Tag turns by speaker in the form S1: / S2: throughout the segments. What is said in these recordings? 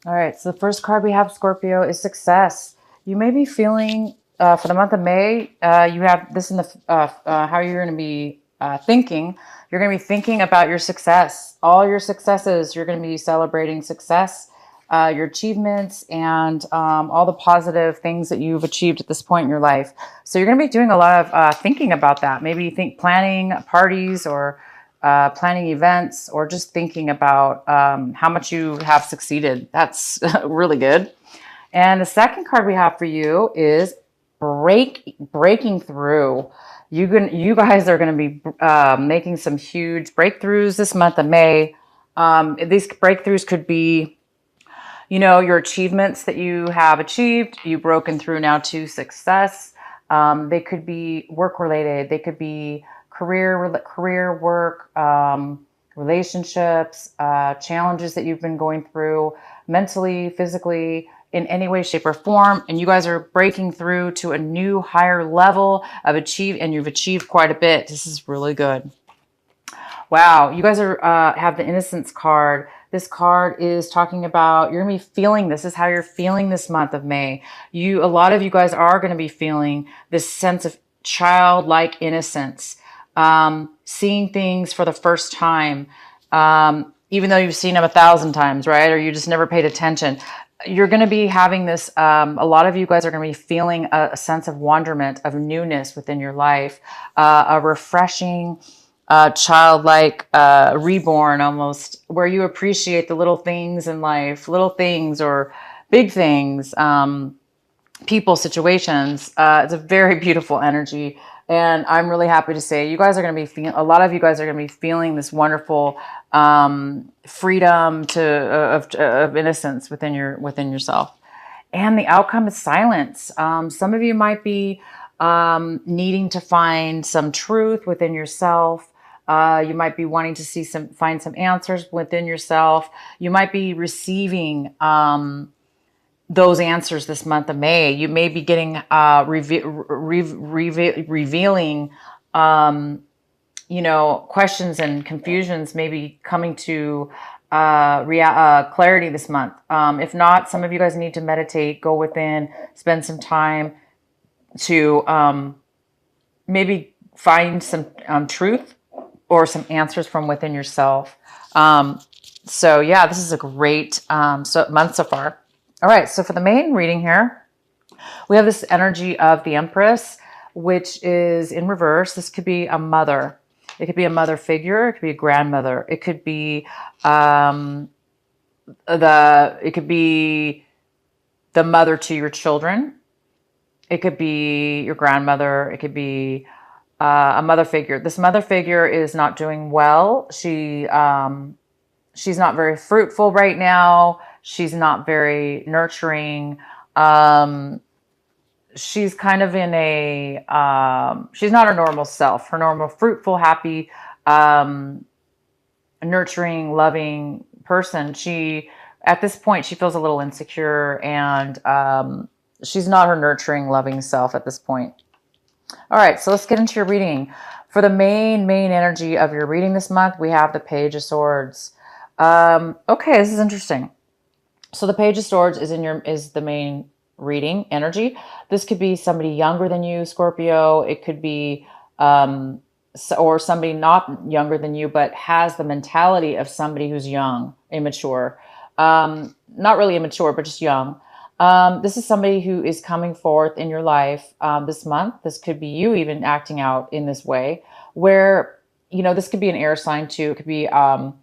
S1: All right, so the first card we have, Scorpio, is success. You may be feeling for the month of May, you have this in the how you're going to be thinking. You're going to be thinking about your success, all your successes. You're going to be celebrating success, your achievements, and all the positive things that you've achieved at this point in your life. So you're going to be doing a lot of thinking about that. Maybe planning parties or planning events, or just thinking about how much you have succeeded. That's really good. And the second card we have for you is breaking through. You guys are going to be making some huge breakthroughs this month of May. These breakthroughs could be, your achievements that you have achieved. You've broken through now to success. They could be work related. They could be career work, relationships, challenges that you've been going through mentally, physically, in any way, shape, or form. And you guys are breaking through to a new higher level of and you've achieved quite a bit. This is really good. Wow, you guys are have the Innocence card. This card is talking about you're going to be feeling this. This is how you're feeling this month of May. A lot of you guys are going to be feeling this sense of childlike innocence, seeing things for the first time, even though you've seen them 1,000 times, right? Or you just never paid attention. You're going to be having this. A lot of you guys are going to be feeling a sense of wonderment, of newness within your life, a refreshing, childlike, reborn almost, where you appreciate the little things in life, little things or big things, people, situations. It's a very beautiful energy. And I'm really happy to say you guys are going to be feeling, a lot of you guys are going to be feeling this wonderful freedom of innocence within yourself. And the outcome is silence. Some of you might be needing to find some truth within yourself. You might be wanting to find some answers within yourself. You might be receiving those answers this month of May. You may be getting revealing, questions and confusions, maybe coming to clarity this month. If not, some of you guys need to meditate, go within, spend some time to maybe find some truth or some answers from within yourself. So yeah, this is a great month so far. All right, so for the main reading here, we have this energy of the Empress, which is in reverse. This could be a mother. It could be a mother figure. It could be a grandmother. It could be the mother to your children. It could be your grandmother. It could be a mother figure. This mother figure is not doing well. She's not very fruitful right now. She's not very nurturing. She's kind of in she's not her normal self, her normal fruitful, happy, nurturing, loving person. At this point, she feels a little insecure, and she's not her nurturing, loving self at this point. All right, so let's get into your reading. For the main energy of your reading this month, we have the Page of Swords. Okay, this is interesting. So the Page of Swords is the main reading energy. This could be somebody younger than you, Scorpio. It could be or somebody not younger than you, but has the mentality of somebody who's young, immature. Not really immature, but just young. This is somebody who is coming forth in your life this month. This could be you even acting out in this way, where this could be an air sign too. It could be a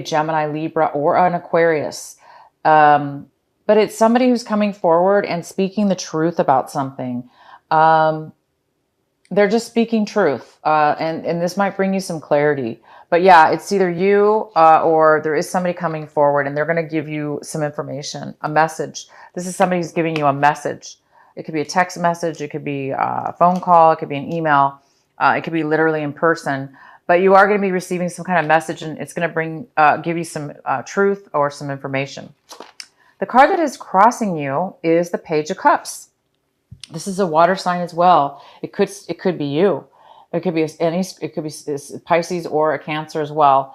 S1: Gemini, Libra, or an Aquarius. But it's somebody who's coming forward and speaking the truth about something. They're just speaking truth, and this might bring you some clarity. But yeah, it's either you or there is somebody coming forward, and they're going to give you some information, a message. This is somebody who's giving you a message. It could be a text message. It could be a phone call. It could be an email. It could be literally in person. But you are going to be receiving some kind of message, and it's going to give you some truth or some information. The card that is crossing you is the Page of Cups. This is a water sign as well. It could be you. It could be Pisces or a Cancer as well.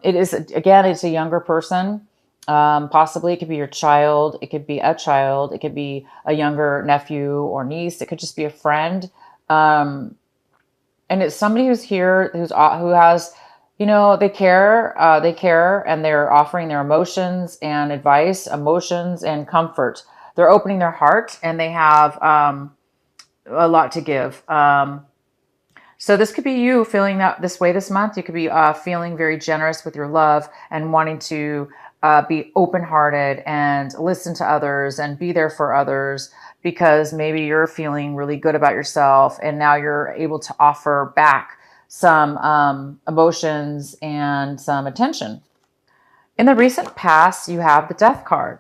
S1: It's a younger person. Possibly it could be your child. It could be a child. It could be a younger nephew or niece. It could just be a friend. Um, and it's somebody who's here, who has, you know, they care, and they're offering their emotions and advice, emotions and comfort. They're opening their heart, and they have a lot to give. So this could be you feeling that this way this month. You could be feeling very generous with your love and wanting to be open-hearted and listen to others and be there for others, because maybe you're feeling really good about yourself and now you're able to offer back some emotions and some attention. In the recent past, you have the Death card.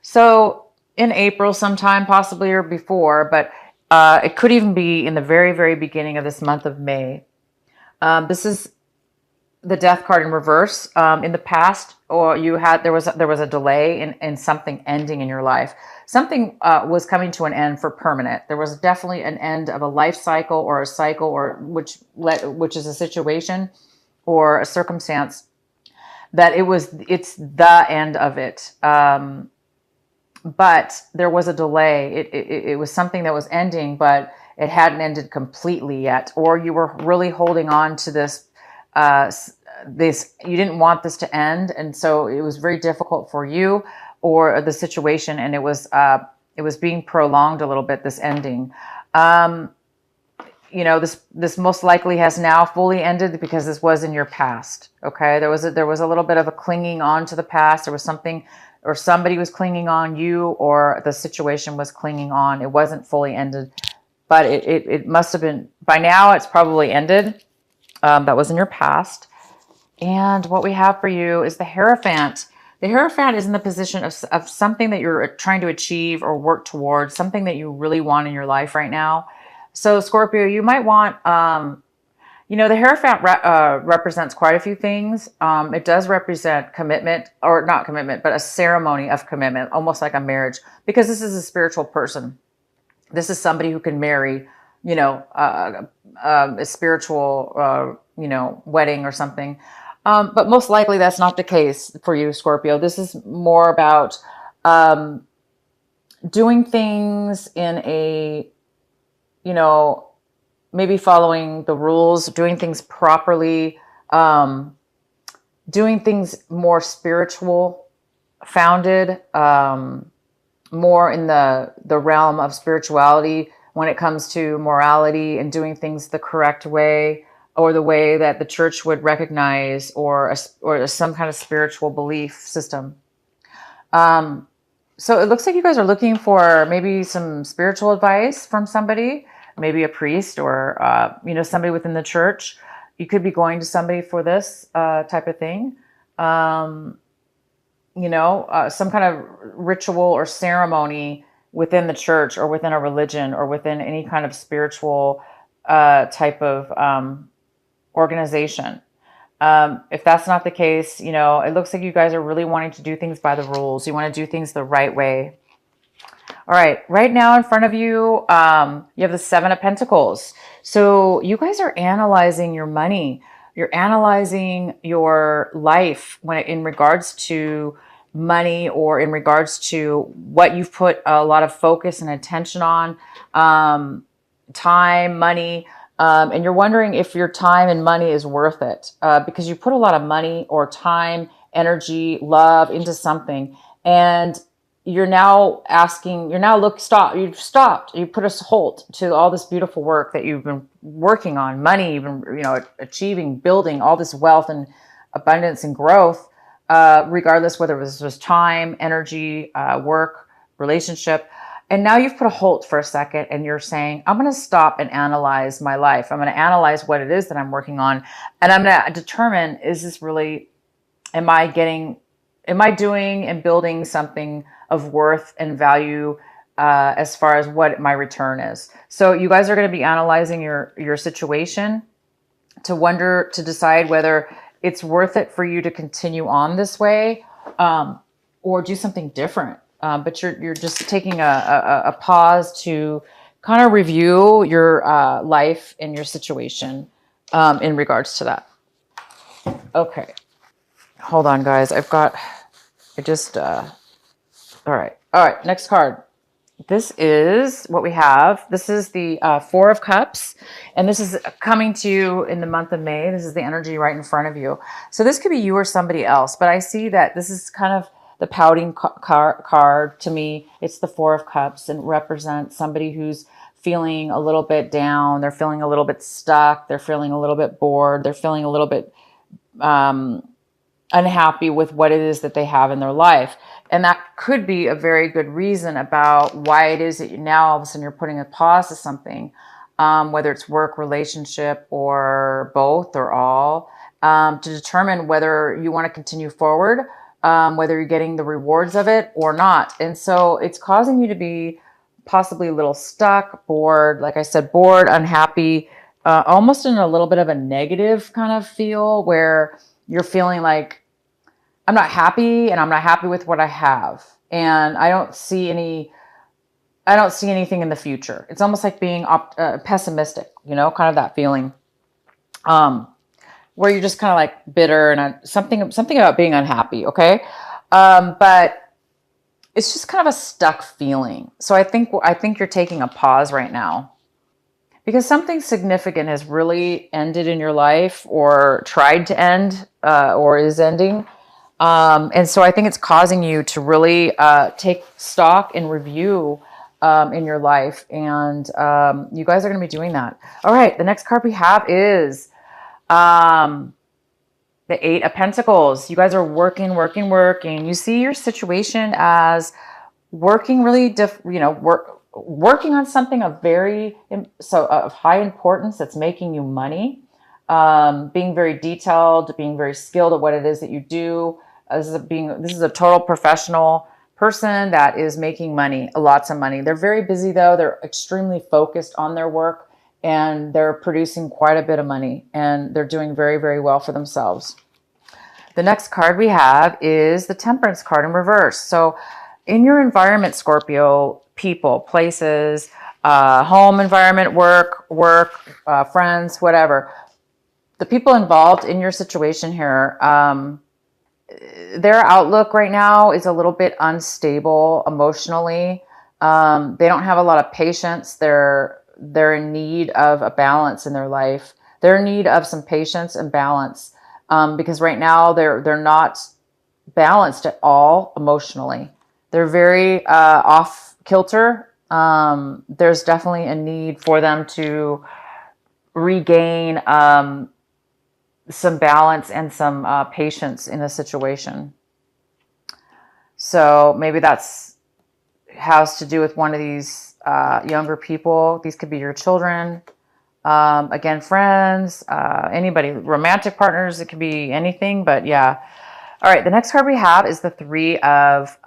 S1: So in April sometime, possibly, or before, but it could even be in the very, very beginning of this month of May. This is the Death card in reverse. In the past, or there was a delay in something ending in your life. Something was coming to an end for permanent. There was definitely an end of a life cycle or a cycle, or which is a situation or a circumstance that it's the end of it. But there was a delay. It was something that was ending, but it hadn't ended completely yet, or you were really holding on to this. You didn't want this to end, and so it was very difficult for you or the situation, and it was being prolonged a little bit. This ending, you know, this most likely has now fully ended because this was in your past. Okay, there was a little bit of a clinging on to the past. There was something, or somebody was clinging on you, or the situation was clinging on. It wasn't fully ended, but it must have been by now. It's probably ended. That was in your past. And what we have for you is the Hierophant. The Hierophant is in the position of something that you're trying to achieve or work towards, something that you really want in your life right now. So Scorpio, you might want, you know, the Hierophant represents quite a few things. It does represent commitment, or not commitment, but a ceremony of commitment, almost like a marriage, because this is a spiritual person. This is somebody who can marry, you know, a spiritual, you know, wedding or something. But most likely that's not the case for you, Scorpio. This is more about doing things in a, you know, maybe following the rules, doing things properly, doing things more spiritual founded, more in the realm of spirituality when it comes to morality and doing things the correct way, or the way that the church would recognize, or some kind of spiritual belief system. So it looks like you guys are looking for maybe some spiritual advice from somebody, maybe a priest, or you know, somebody within the church. You could be going to somebody for this type of thing. You know, some kind of ritual or ceremony within the church, or within a religion, or within any kind of spiritual type of organization. If that's not the case, you know, it looks like you guys are really wanting to do things by the rules. You want to do things the right way. All right, right now in front of you, you have the Seven of Pentacles. So you guys are analyzing your money. You're analyzing your life in regards to money, or in regards to what you've put a lot of focus and attention on, time, money, and you're wondering if your time and money is worth it, because you put a lot of money or time, energy, love into something, and you've stopped. You put a halt to all this beautiful work that you've been working on, money, you've been, you know, achieving, building all this wealth and abundance and growth, regardless whether this was time, energy, work, relationship. And now you've put a halt for a second, and you're saying, I'm going to stop and analyze my life. I'm going to analyze what it is that I'm working on. And I'm going to determine, is this really, am I doing and building something of worth and value as far as what my return is? So you guys are going to be analyzing your situation to decide whether it's worth it for you to continue on this way, or do something different. But you're just taking a pause to kind of review your life and your situation in regards to that. Okay. Hold on, guys. I've got It just, all right. All right. Next card. This is what we have. This is the Four of Cups, and this is coming to you in the month of May. This is the energy right in front of you. So this could be you or somebody else, but I see that this is kind of the pouting card to me. It's the Four of Cups and represents somebody who's feeling a little bit down. They're feeling a little bit stuck. They're feeling a little bit bored. They're feeling a little bit unhappy with what it is that they have in their life. And that could be a very good reason about why it is that you now all of a sudden you're putting a pause to something, whether it's work, relationship, or both or all, to determine whether you want to continue forward, whether you're getting the rewards of it or not. And so it's causing you to be possibly a little stuck, bored, like I said, bored, unhappy, almost in a little bit of a negative kind of feel where you're feeling like, I'm not happy and I'm not happy with what I have. And I don't see anything in the future. It's almost like being pessimistic, kind of that feeling, where you're just kind of like bitter and something about being unhappy. Okay. But it's just kind of a stuck feeling. So I think you're taking a pause right now because something significant has really ended in your life or tried to end, or is ending. And so I think it's causing you to really take stock and review in your life. And you guys are going to be doing that. All right. The next card we have is the Eight of Pentacles. You guys are working. You see your situation as working really, working on something of of high importance that's making you money. Being very detailed, being very skilled at what it is that you do. This is a total professional person that is making money, lots of money. They're very busy though. They're extremely focused on their work and they're producing quite a bit of money and they're doing very, very well for themselves. The next card we have is the Temperance card in reverse. So in your environment, Scorpio, people, places, home environment, work, friends, whatever. The people involved in your situation here, their outlook right now is a little bit unstable emotionally. They don't have a lot of patience. They're in need of a balance in their life. They're in need of some patience and balance, because right now they're not balanced at all emotionally. They're very off kilter. There's definitely a need for them to regain some balance and some patience in a situation. So maybe that's has to do with one of these younger people. These could be your children, again, friends, anybody, romantic partners. It could be anything, but yeah. All right, the next card we have is the Three of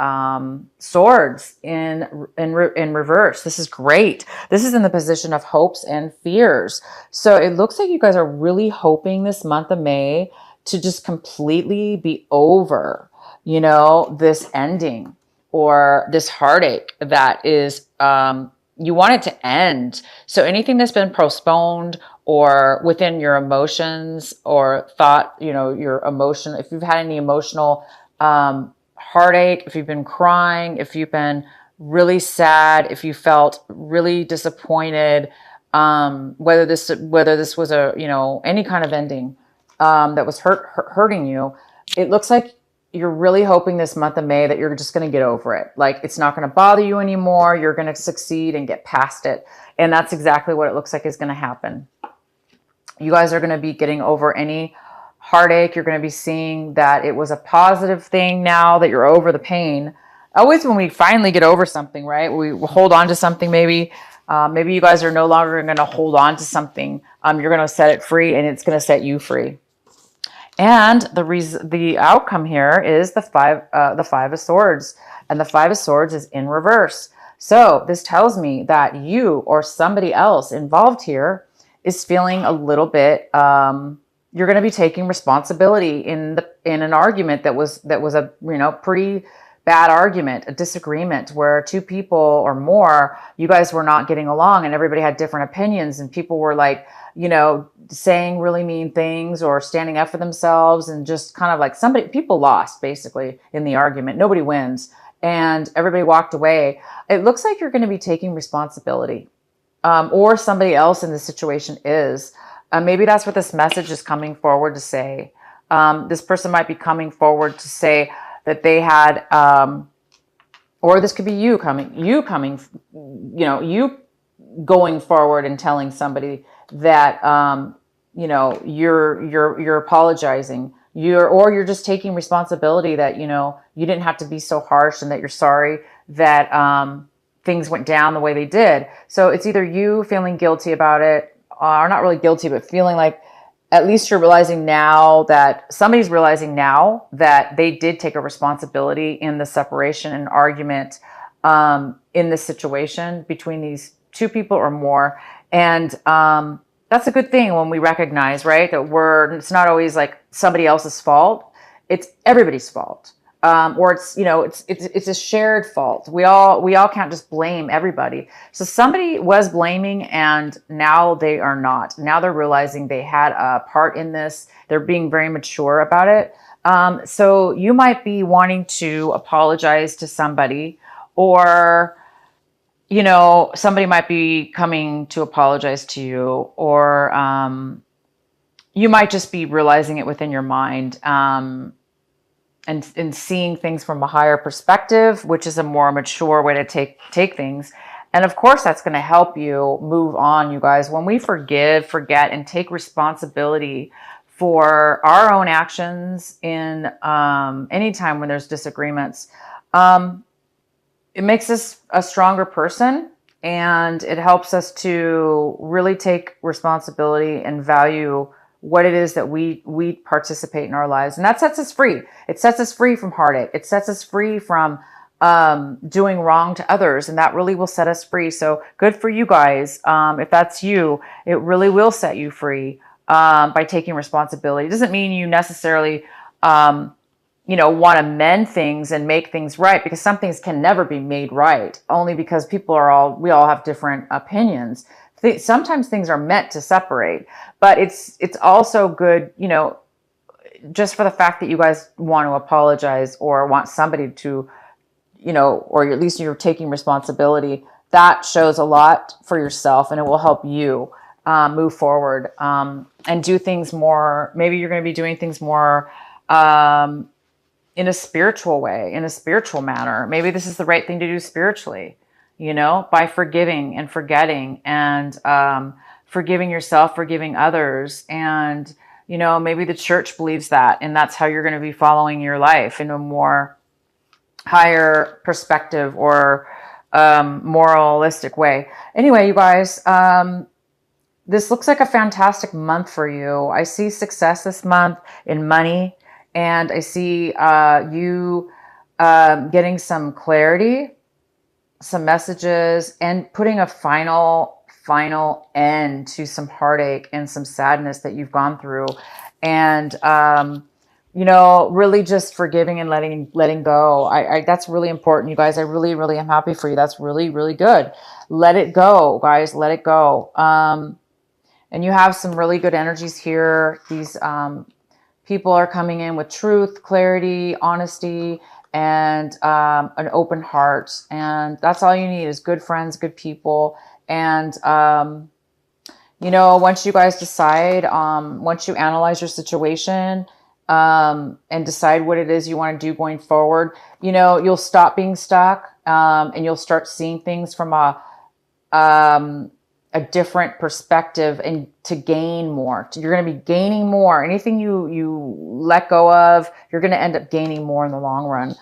S1: Swords in reverse. This is great. This is in the position of hopes and fears. So it looks like you guys are really hoping this month of May to just completely be over, this ending or this heartache that is, you want it to end. So anything that's been postponed or within your emotions or thought, your emotion, if you've had any emotional heartache, if you've been crying, if you've been really sad, if you felt really disappointed, whether this was any kind of ending that was hurting you, it looks like you're really hoping this month of May that you're just going to get over it. Like it's not going to bother you anymore. You're going to succeed and get past it. And that's exactly what it looks like is going to happen. You guys are going to be getting over any heartache. You're going to be seeing that it was a positive thing now that you're over the pain. Always when we finally get over something, right? We hold on to something maybe. Maybe you guys are no longer going to hold on to something. You're going to set it free and it's going to set you free. And the outcome here is the Five of Swords. And the Five of Swords is in reverse. So this tells me that you or somebody else involved here is feeling a little bit, you're going to be taking responsibility in an argument that was a, pretty bad argument, a disagreement where two people or more, you guys were not getting along and everybody had different opinions and people were like, you know, saying really mean things or standing up for themselves and just kind of like people lost basically in the argument. Nobody wins. And everybody walked away. It looks like you're going to be taking responsibility, or somebody else in the situation is. Maybe that's what this message is coming forward to say. This person might be coming forward to say that they had, or this could be you going forward and telling somebody that, you're apologizing, you're just taking responsibility that, you didn't have to be so harsh and that you're sorry that, things went down the way they did. So it's either you feeling guilty about it, or not really guilty, but feeling like at least you're realizing now that somebody's realizing now that they did take a responsibility in the separation and argument, in this situation between these two people or more. And, that's a good thing when we recognize, right, that it's not always like somebody else's fault. It's everybody's fault. Or it's a shared fault. We all can't just blame everybody. So somebody was blaming and now they are not. Now they're realizing they had a part in this. They're being very mature about it. So you might be wanting to apologize to somebody, or, somebody might be coming to apologize to you, or, you might just be realizing it within your mind, and seeing things from a higher perspective, which is a more mature way to take things. And of course, that's going to help you move on, you guys. When we forgive, forget, and take responsibility for our own actions in any time when there's disagreements, it makes us a stronger person, and it helps us to really take responsibility and value what it is that we participate in our lives. And that sets us free. It sets us free from heartache. It sets us free from doing wrong to others. And that really will set us free. So good for you guys. If that's you, it really will set you free by taking responsibility. It doesn't mean you necessarily, want to mend things and make things right, because some things can never be made right, only because we all have different opinions. Sometimes things are meant to separate, but it's also good, just for the fact that you guys want to apologize or want somebody to, or at least you're taking responsibility. That shows a lot for yourself, and it will help you move forward and do things more. Maybe you're going to be doing things more in a spiritual way, in a spiritual manner. Maybe this is the right thing to do spiritually, by forgiving and forgetting, and forgiving yourself, forgiving others. And, maybe the church believes that, and that's how you're going to be following your life in a more higher perspective or moralistic way. Anyway, you guys, this looks like a fantastic month for you. I see success this month in money, and I see you getting some clarity, some messages, and putting a final end to some heartache and some sadness that you've gone through. And, really just forgiving and letting go. I that's really important, you guys. I really, really am happy for you. That's really, really good. Let it go, guys. Let it go. And you have some really good energies here. These people are coming in with truth, clarity, honesty, and an open heart. And that's all you need is good friends, good people. And, once you guys decide, once you analyze your situation, and decide what it is you want to do going forward, you'll stop being stuck, and you'll start seeing things from a different perspective, and to gain more. You're going to be gaining more. Anything you let go of, you're going to end up gaining more in the long run.